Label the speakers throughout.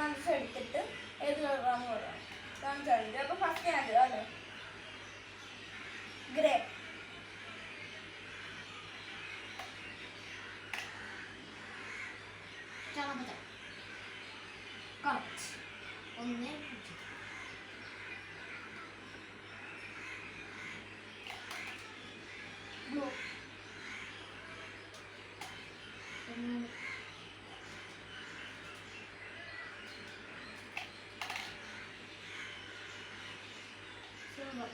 Speaker 1: മൂന്നാമത്തെ എടുത്തിട്ട് ഏത് കളറാണെന്ന് പറയാം. കാണിച്ചാൽ അപ്പോൾ ഫസ്റ്റ് ഞാൻ അല്ലേ ഗ്രേ.
Speaker 2: കറക്റ്റ്. ഒന്ന് ബ്ലൂ. സിൽവർ.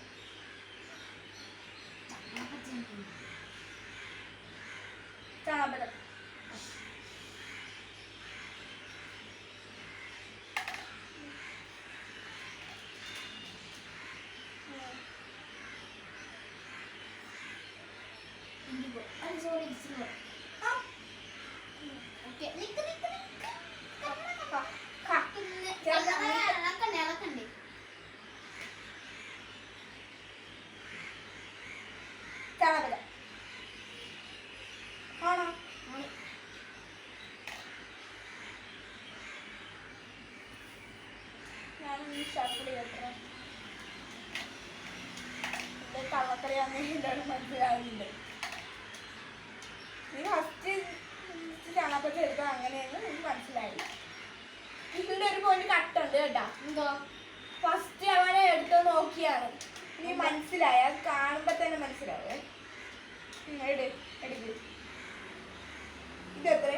Speaker 1: ചാമ്പലം.
Speaker 2: ഇൻഡിഗോ. അല്ല സോറി സിൽവർ. ഓക്കെ നിക്ക് നിക്ക് നിക്ക്. ഇളക്കണ്ടേ ഇളക്കണ്ടേ.
Speaker 1: ചാമ്പലം ആണോ? ഞാനൊന്ന് ഷഫിൾ ചെയ്യട്ടെ. ഇത് കള്ളക്കറിയാന്ന് എന്താണ് മനസ്സിലാവുന്നുണ്ട്. നീ ഫസ്റ്റ് ചാണകപ്പൊടി എടുക്കാൻ അങ്ങനെയെന്ന് എനിക്ക് മനസ്സിലായി. ഇതിൻ്റെ ഒരു പോയിന്റ് കട്ടുണ്ട് കേട്ടാ.
Speaker 2: എന്തോ
Speaker 1: ഫസ്റ്റ് അവനെ എടുത്ത് നോക്കിയാണ് നീ മനസ്സിലായി. അത് കാണുമ്പോ തന്നെ മനസ്സിലാവേ. എടുക്ക്. ഇതെത്ര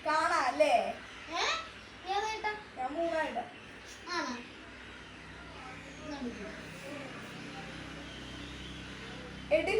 Speaker 1: കാണാ അല്ലേ? ഞാൻ മൂന്നായിട്ടാ. എട്